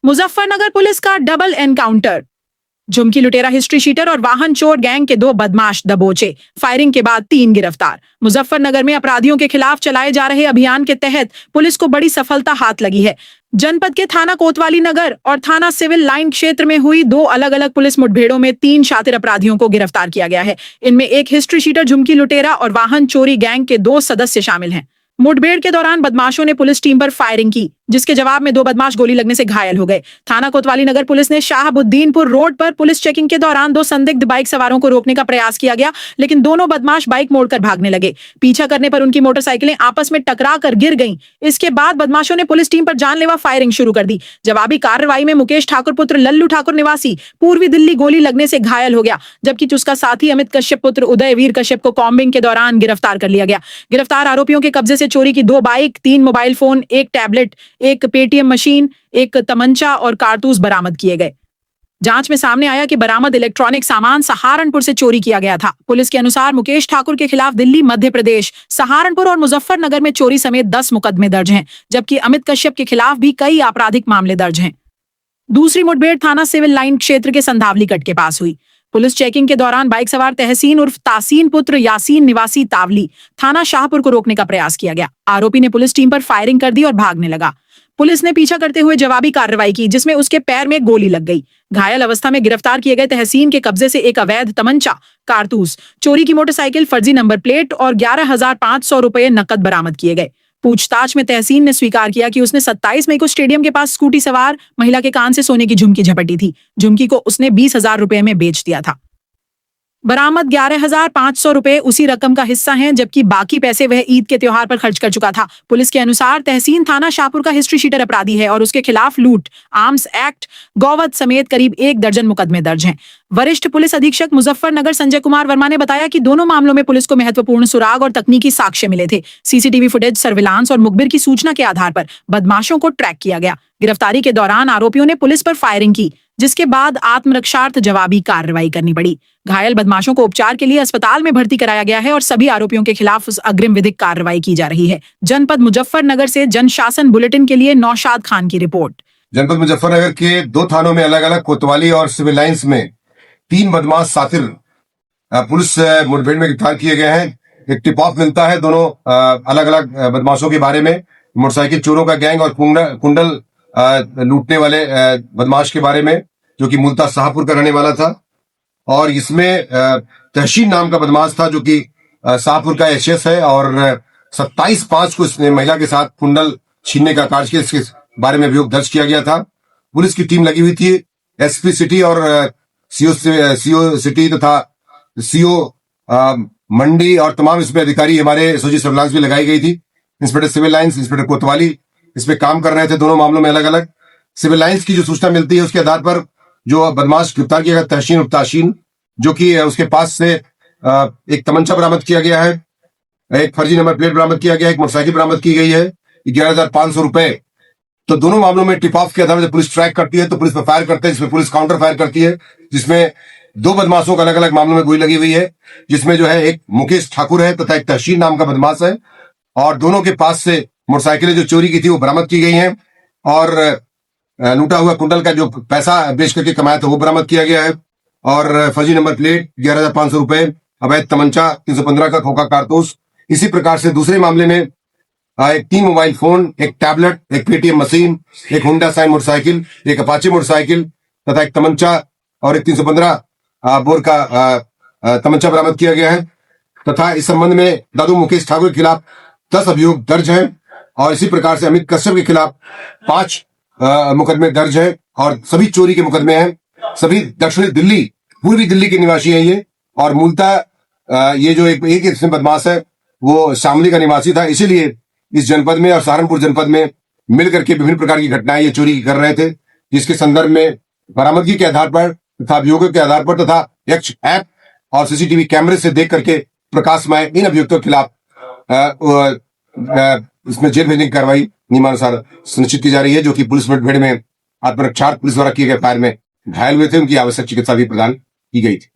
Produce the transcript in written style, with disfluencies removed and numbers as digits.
Muzaffarnagar police का double encounter. झुमकी लुटेरा, history sheeter और वाहन चोर गैंग के 2 बदमाश दबोचे। फायरिंग के बाद 3 गिरफ्तार। मुजफ्फरनगर में अपराधियों के खिलाफ चलाए जा रहे अभियान के तहत पुलिस को बड़ी सफलता हाथ लगी है। जनपद के थाना कोतवाली नगर और थाना सिविल लाइन क्षेत्र में हुई 2 अलग अलग पुलिस मुठभेड़ों में 3 शातिर अपराधियों को गिरफ्तार किया गया है। इनमें एक हिस्ट्री शीटर, झुमकी लुटेरा और वाहन चोरी गैंग के 2 सदस्य शामिल हैं। मुठभेड़ के दौरान बदमाशों ने पुलिस टीम पर फायरिंग की, जिसके जवाब में 2 बदमाश गोली लगने से घायल हो गए। थाना कोतवाली नगर पुलिस ने शाहबुद्दीनपुर रोड पर पुलिस चेकिंग के दौरान 2 संदिग्ध बाइक सवारों को रोकने का प्रयास किया गया, लेकिन दोनों बदमाश बाइक मोड़कर भागने लगे। पीछा करने पर उनकी मोटरसाइकिलें आपस में टकरा कर गिर गईं। इसके बाद बदमाशों ने पुलिस टीम पर जानलेवा फायरिंग शुरू कर दी। जवाबी कार्रवाई में मुकेश ठाकुर पुत्र लल्लू ठाकुर निवासी पूर्वी दिल्ली गोली लगने से घायल हो गया, जबकि उसका साथी अमित कश्यप पुत्र उदयवीर कश्यप को कॉम्बिंग के दौरान गिरफ्तार कर लिया गया। गिरफ्तार आरोपियों के कब्जे से चोरी की 2 bike, 3 mobile phone, 1 tablet, 1 Paytm machine, 1 तमंचा और कारतूस बरामद किए गए। जांच में सामने आया कि बरामद इलेक्ट्रॉनिक सामान सहारनपुर से चोरी किया गया था। पुलिस के अनुसार मुकेश ठाकुर के खिलाफ दिल्ली, मध्य प्रदेश, सहारनपुर और मुजफ्फरनगर में चोरी समेत 10 मुकदमे दर्ज हैं, जबकि अमित कश्यप के खिलाफ भी कई आपराधिक मामले दर्ज हैं। दूसरी मुठभेड़ थाना सिविल लाइन क्षेत्र के संधावली कट के पास हुई। पुलिस चेकिंग के दौरान बाइक सवार तहसीन उर्फ तासीन पुत्र यासीन निवासी तावली थाना शाहपुर को रोकने का प्रयास किया गया। आरोपी ने पुलिस टीम पर फायरिंग कर दी और भागने लगा। पुलिस ने पीछा करते हुए जवाबी कार्रवाई की, जिसमें उसके पैर में गोली लग गई। घायल अवस्था में गिरफ्तार किए गए तहसीन के कब्जे से 1 अवैध तमंचा, कारतूस, चोरी की मोटरसाइकिल, फर्जी नंबर प्लेट और 11,500 रुपए नकद बरामद किए गए। पूछताछ में तहसीन ने स्वीकार किया कि उसने 27 मई को स्टेडियम के पास स्कूटी सवार महिला के कान से सोने की झुमकी झपटी थी। झुमकी को उसने 20,000 रुपए में बेच दिया था। बरामद 11,500 रुपए उसी रकम का हिस्सा हैं, जबकि बाकी पैसे वह ईद के त्योहार पर खर्च कर चुका था। पुलिस के अनुसार तहसीन थाना शाहपुर का हिस्ट्री शीटर अपराधी है और उसके खिलाफ लूट, आर्म्स एक्ट, गौवध समेत करीब 1 दर्जन मुकदमे दर्ज हैं। वरिष्ठ पुलिस अधीक्षक मुजफ्फरनगर संजय कुमार वर्मा ने बताया कि दोनों मामलों में पुलिस को महत्वपूर्ण सुराग और तकनीकी साक्ष्य मिले थे। सीसीटीवी फुटेज, सर्विलांस और मुखबिर की सूचना के आधार पर बदमाशों को ट्रैक किया गया। गिरफ्तारी के दौरान आरोपियों ने पुलिस पर फायरिंग की, जिसके बाद आत्मरक्षार्थ जवाबी कार्रवाई करनी पड़ी। घायल बदमाशों को उपचार के लिए अस्पताल में भर्ती कराया गया है और सभी आरोपियों के खिलाफ अग्रिम विधिक कार्रवाई की जा रही है। जनपद मुजफ्फरनगर से जनशासन बुलेटिन के लिए नौशाद खान की रिपोर्ट। जनपद मुजफ्फरनगर के 2 थानों में अलग अलग कोतवाली और सिविल लाइंस में 3 बदमाश सातिर पुलिस मुठभेड़ में गिरफ्तार किए गए हैं। एक टिप ऑफ मिलता है दोनों अलग अलग बदमाशों के बारे में, मोटरसाइकिल चोरों का गैंग और कुंडल लूटने वाले बदमाश के बारे में, जो कि मूलतः शाहपुर का रहने वाला था। और इसमें तहसीन नाम का बदमाश था, जो कि शाहपुर का एचएस है और 27/5 को इसने महिला के साथ कुंडल छीनने का कार्य किया। इसके बारे में अभियोग दर्ज किया गया था। पुलिस की टीम लगी हुई थी। एसपी सिटी और सीओ सिटी तथा सीओ मंडी और तमाम इसमें अधिकारी हमारे एसओजी सर्विलांस भी लगाई गई थी। इंस्पेक्टर सिविल लाइंस, इंस्पेक्टर कोतवाली इसमें काम कर रहे थे दोनों मामलों में अलग अलग। सिविल लाइंस की जो सूचना मिलती है उसके आधार पर जो बदमाश गिरफ्तार किया गया तहसीन और ताशीन, जो कि उसके पास से एक तमंचा बरामद किया गया है, एक फर्जी नंबर प्लेट बरामद किया गया है, एक मोटरसाइकिल बरामद की गई है, 11,500 रुपए। तो दोनों मामलों में टिप ऑफ के आधार पर पुलिस ट्रैक करती है तो पुलिस पर फायर करते हैं, जिसमें पुलिस काउंटर फायर करती है, जिसमें 2 बदमाशों को अलग अलग मामलों में गोली लगी हुई है, जिसमें जो है एक मुकेश ठाकुर है तथा एक तहसीन नाम का बदमाश है। और दोनों के पास से मोटरसाइकिलें जो चोरी की थी वो बरामद की गई हैं और लूटा हुआ कुंडल का जो पैसा बेच करके कमाया था वो बरामद किया गया है। और फर्जी नंबर प्लेट, 11,500 रुपए, अवैध तमंचा, 315 का खोखा कारतूस। इसी प्रकार से दूसरे मामले में एक 3 मोबाइल फोन, एक टैबलेट, एक पेटीएम मशीन, एक होंडा साइन मोटरसाइकिल, एक अपाचे मोटरसाइकिल तथा एक तमंचा और एक 315 बोर का तमंचा बरामद किया गया है। तथा इस संबंध में दादू मुकेश ठाकुर के खिलाफ 10 अभियोग दर्ज हैं और इसी प्रकार से अमित कश्यप के खिलाफ 5 मुकदमे दर्ज है और सभी चोरी के मुकदमे हैं। सभी दक्षिणी दिल्ली, पूर्वी दिल्ली के निवासी हैं ये। और मूलतः ये जो एक इसमें बदमाश है वो शामली का निवासी था, इसीलिए इस जनपद में और सहारनपुर जनपद में मिलकर के विभिन्न प्रकार की घटनाएं ये चोरी कर रहे थे, जिसके संदर्भ में बरामदगी के आधार पर तथा अभियोगों के आधार पर तथा यक्ष ऐप और सीसीटीवी कैमरे से देख करके प्रकाशमय इन अभियुक्तों के खिलाफ इसमें जेल भेजने की कार्रवाई नियमानुसार सुनिश्चित की जा रही है, जो कि पुलिस मुठभेड़ में आत्मरक्षार्थ पुलिस द्वारा किए गए फायर में घायल हुए थे, उनकी आवश्यक चिकित्सा भी प्रदान की गई थी।